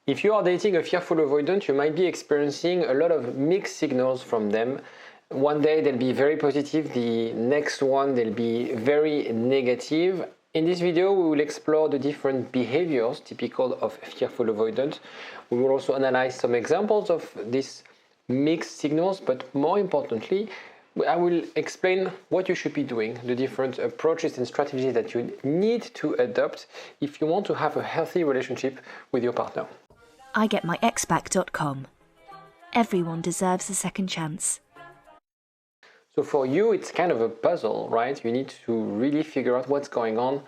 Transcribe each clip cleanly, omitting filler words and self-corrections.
If you are dating a fearful avoidant, you might be experiencing a lot of mixed signals from them. One day they'll be very positive, the next one they'll be very negative. In this video, we will explore the different behaviors typical of fearful avoidant. We will also analyze some examples of these mixed signals, but more importantly, I will explain what you should be doing, the different approaches and strategies that you need to adopt if you want to have a healthy relationship with your partner. igetmyexback.com. Everyone deserves a second chance. So for you, it's kind of a puzzle, right? You need to really figure out what's going on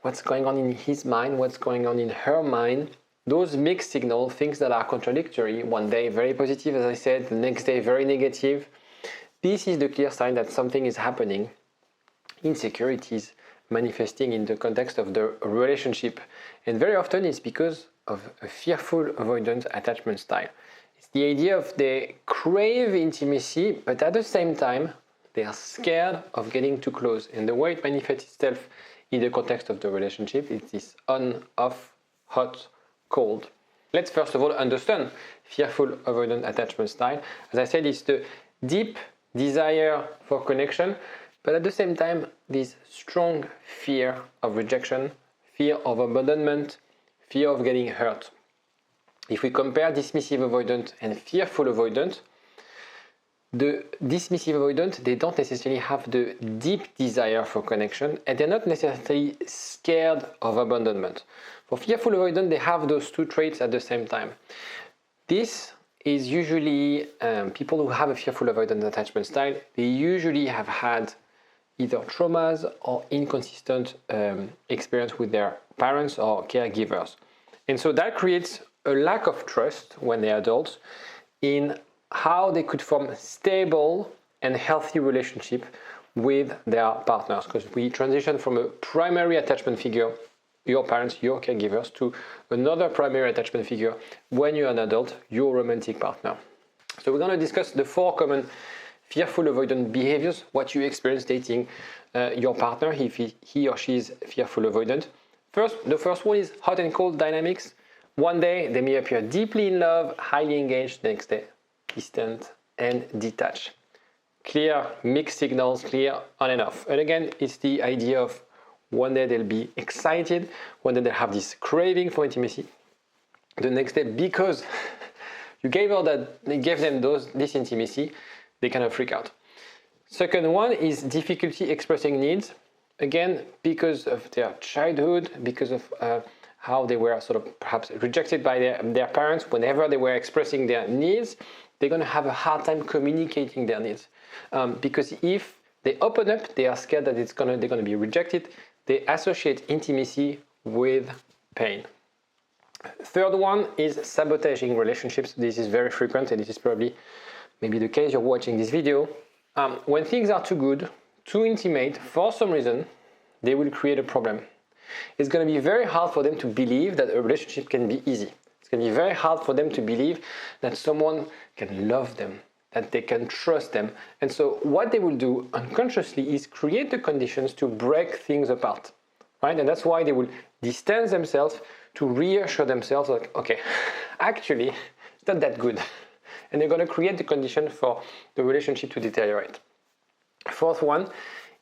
in his mind, what's going on in her mind. Those mixed signals, things that are contradictory, one day very positive, as I said, the next day very negative. This is the clear sign that something is happening. Insecurities manifesting in the context of the relationship. And very often it's because of a fearful avoidant attachment style. It's the idea of they crave intimacy, but at the same time, they are scared of getting too close. And the way it manifests itself in the context of the relationship is this on, off, hot, cold. Let's first of all understand fearful avoidant attachment style. As I said, it's the deep desire for connection, but at the same time, this strong fear of rejection, fear of abandonment, fear of getting hurt. If we compare dismissive avoidant and fearful avoidant, the dismissive avoidant, they don't necessarily have the deep desire for connection, and they're not necessarily scared of abandonment. For fearful avoidant, they have those two traits at the same time. This is usually people who have a fearful avoidant attachment style, they usually have had either traumas or inconsistent experience with their parents or caregivers. And so that creates a lack of trust when they're adults in how they could form stable and healthy relationship with their partners, because we transition from a primary attachment figure, your parents, your caregivers, to another primary attachment figure when you're an adult, your romantic partner. So we're going to discuss the 4 common fearful avoidant behaviors, what you experience dating your partner if he or she is fearful avoidant. The first one is hot and cold dynamics. One day they may appear deeply in love, highly engaged, the next day distant and detached. Clear mixed signals, clear on and off. And again, it's the idea of one day they'll be excited, one day they'll have this craving for intimacy. The next day, because you gave them this intimacy, they kind of freak out. Second one is difficulty expressing needs. Again, because of their childhood, because of how they were sort of perhaps rejected by their parents. Whenever they were expressing their needs, they're going to have a hard time communicating their needs. Because if they open up, they are scared that they're going to be rejected. They associate intimacy with pain. Third one is sabotaging relationships. This is very frequent, and this is probably maybe the case you're watching this video. When things are too good, too intimate, for some reason, they will create a problem. It's going to be very hard for them to believe that a relationship can be easy. It's going to be very hard for them to believe that someone can love them, that they can trust them. And so what they will do unconsciously is create the conditions to break things apart, right? And that's why they will distance themselves to reassure themselves like, okay, actually, it's not that good. And they're going to create the condition for the relationship to deteriorate. Fourth one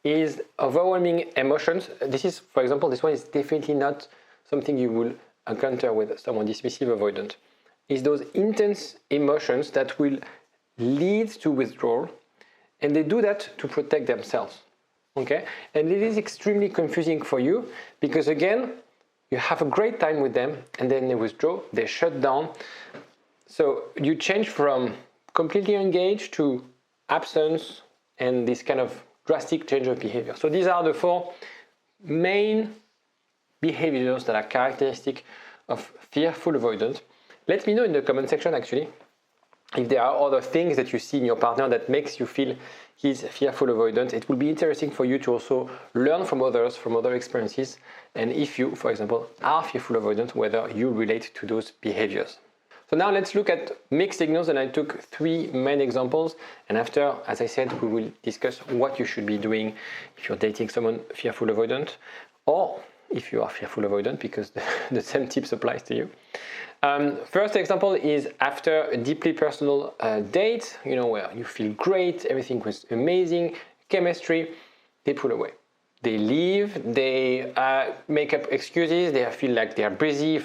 is overwhelming emotions. This is, for example, this one is definitely not something you will encounter with someone dismissive avoidant. It's those intense emotions that will lead to withdrawal, and they do that to protect themselves. Okay? And it is extremely confusing for you because, again, you have a great time with them and then they withdraw, they shut down. So you change from completely engaged to absence and this kind of drastic change of behavior. So these are the 4 main behaviors that are characteristic of fearful avoidant. Let me know in the comment section actually if there are other things that you see in your partner that makes you feel he's fearful avoidant. It will be interesting for you to also learn from others, from other experiences, and if you, for example, are fearful avoidant, whether you relate to those behaviors. So now let's look at mixed signals, and I took 3 main examples, and after, as I said, we will discuss what you should be doing if you're dating someone fearful avoidant, or if you are fearful avoidant, because the same tips applies to you. First example is after a deeply personal date, where you feel great, everything was amazing, chemistry, they pull away. They leave, they make up excuses, they feel like they are busy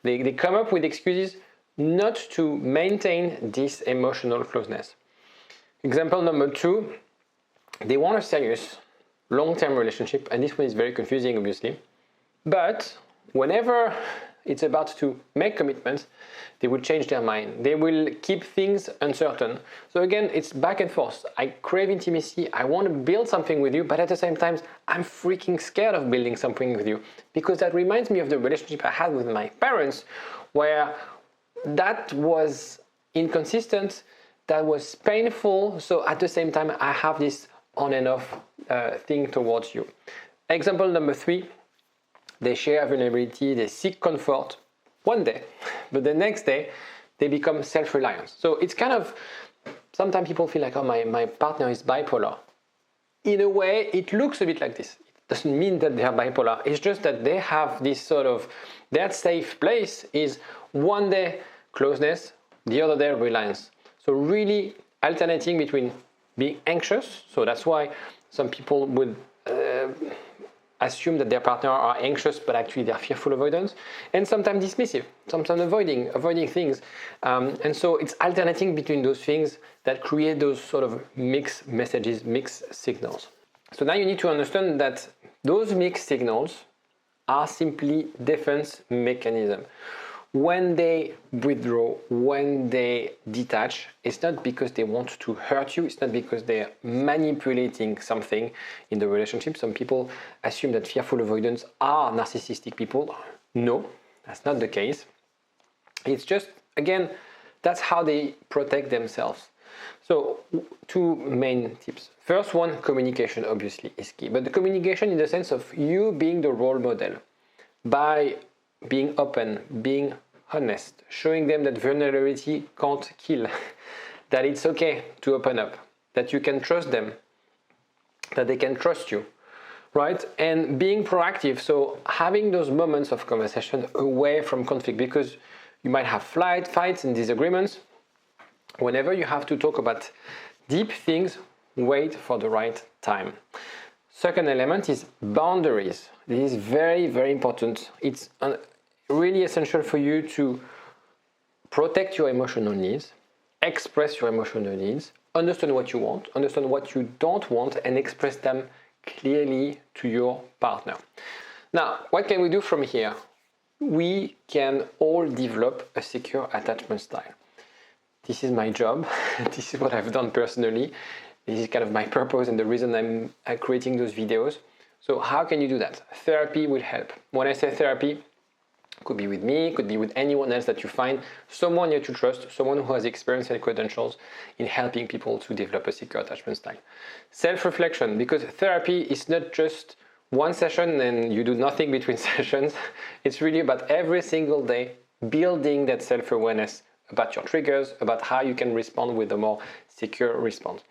they come up with excuses not to maintain this emotional closeness. Example number 2, they want a serious long-term relationship, and this one is very confusing, obviously. But whenever it's about to make commitments, they will change their mind. They will keep things uncertain. So again, it's back and forth. I crave intimacy. I want to build something with you, but at the same time, I'm freaking scared of building something with you, because that reminds me of the relationship I had with my parents, where that was inconsistent, that was painful. So at the same time, I have this on and off thing towards you. Example number 3, they share vulnerability, they seek comfort one day, but the next day they become self-reliant. So it's kind of, sometimes people feel like, oh, my partner is bipolar. In a way, it looks a bit like this. It doesn't mean that they are bipolar. It's just that they have this sort of, their safe place is one day closeness, the other day reliance. So really alternating between being anxious. So that's why some people would assume that their partner are anxious, but actually they're fearful avoidance, and sometimes dismissive, sometimes avoiding things. And so it's alternating between those things that create those sort of mixed messages, mixed signals. So now you need to understand that those mixed signals are simply defense mechanism. When they withdraw, when they detach, it's not because they want to hurt you, it's not because they're manipulating something in the relationship. Some people assume that fearful avoidance are narcissistic people. No, that's not the case. It's just, again, that's how they protect themselves. So 2 main tips. First one, communication obviously is key, but the communication in the sense of you being the role model by being open, being honest, showing them that vulnerability can't kill, that it's okay to open up, that you can trust them, that they can trust you, right? And being proactive, so having those moments of conversation away from conflict, because you might have fights and disagreements. Whenever you have to talk about deep things, wait for the right time. Second element is boundaries. This is very, very important. It's really essential for you to protect your emotional needs, express your emotional needs, understand what you want, understand what you don't want, and express them clearly to your partner. Now, what can we do from here? We can all develop a secure attachment style. This is my job. This is what I've done personally. This is kind of my purpose and the reason I'm creating those videos. So how can you do that? Therapy will help. When I say therapy, could be with me, could be with anyone else that you find, someone you trust, someone who has experience and credentials in helping people to develop a secure attachment style. Self-reflection, because therapy is not just one session and you do nothing between sessions. It's really about every single day building that self-awareness about your triggers, about how you can respond with a more secure response.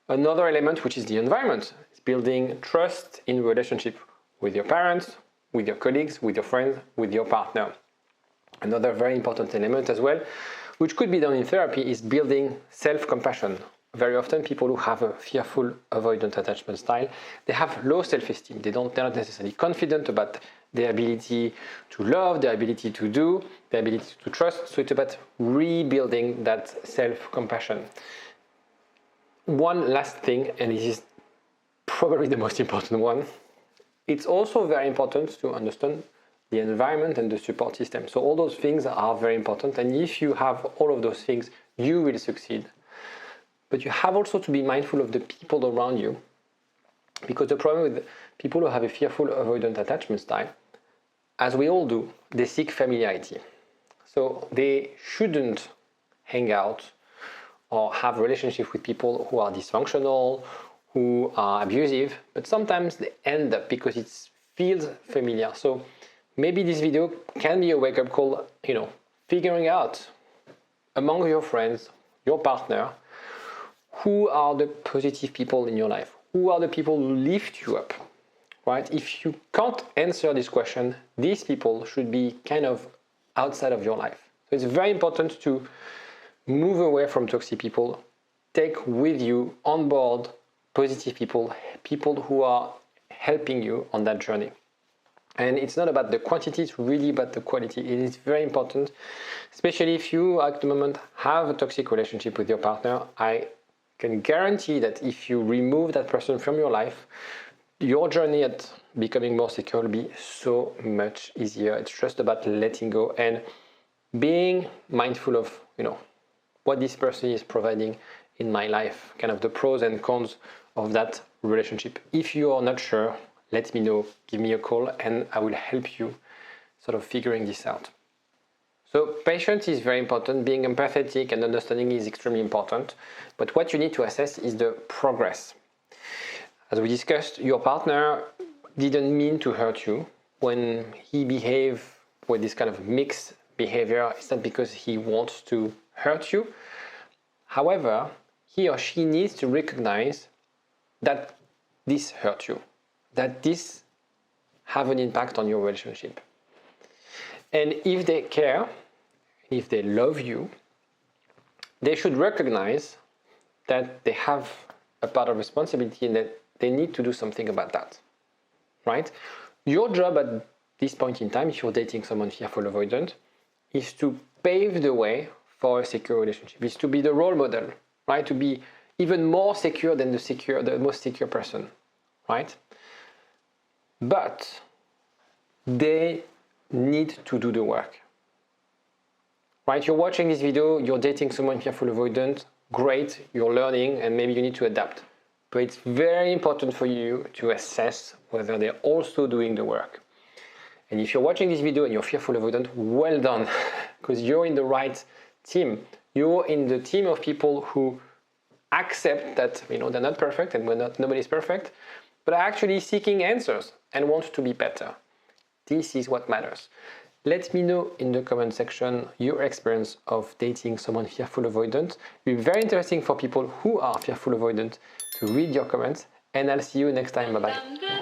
Another element, which is the environment, is building trust in relationship with your parents, with your colleagues, with your friends, with your partner. Another very important element as well, which could be done in therapy, is building self-compassion. Very often people who have a fearful avoidant attachment style, they have low self-esteem. They're not necessarily confident about their ability to love, their ability to do, their ability to trust. So it's about rebuilding that self-compassion. One last thing, and this is probably the most important one, it's also very important to understand the environment and the support system. So all those things are very important, and if you have all of those things, you will succeed. But you have also to be mindful of the people around you, because the problem with people who have a fearful avoidant attachment style, as we all do, they seek familiarity. So they shouldn't hang out or have relationships with people who are dysfunctional, who are abusive, but sometimes they end up because it feels familiar. So maybe this video can be a wake-up call, figuring out among your friends, your partner, who are the positive people in your life? Who are the people who lift you up, right? If you can't answer this question, these people should be kind of outside of your life. So it's very important to move away from toxic people. Take with you on board positive people, people who are helping you on that journey. And it's not about the quantity, it's really about the quality. It is very important, especially if you at the moment have a toxic relationship with your partner. I can guarantee that if you remove that person from your life, your journey at becoming more secure will be so much easier. It's just about letting go and being mindful of, what this person is providing in my life, kind of the pros and cons of that relationship. If you are not sure, let me know, give me a call, and I will help you sort of figuring this out. So patience is very important. Being empathetic and understanding is extremely important. But what you need to assess is the progress. As we discussed, your partner didn't mean to hurt you. When he behaved with this kind of mixed behavior, it's not because he wants to hurt you. However, he or she needs to recognize that this hurt you, that this have an impact on your relationship. And if they care, if they love you, they should recognize that they have a part of responsibility and that they need to do something about that, right? Your job at this point in time, if you're dating someone fearful avoidant, is to pave the way for a secure relationship, is to be the role model, right? To be even more secure than the most secure person, right? But they need to do the work, right? You're watching this video, you're dating someone fearful avoidant, great, you're learning, and maybe you need to adapt. But it's very important for you to assess whether they're also doing the work. And if you're watching this video and you're fearful avoidant, well done, because you're in the right team. You're in the team of people who accept that they're not perfect and nobody's perfect, but are actually seeking answers and want to be better. This is what matters. Let me know in the comment section your experience of dating someone fearful avoidant. It will be very interesting for people who are fearful avoidant to read your comments, and I'll see you next time. Bye bye.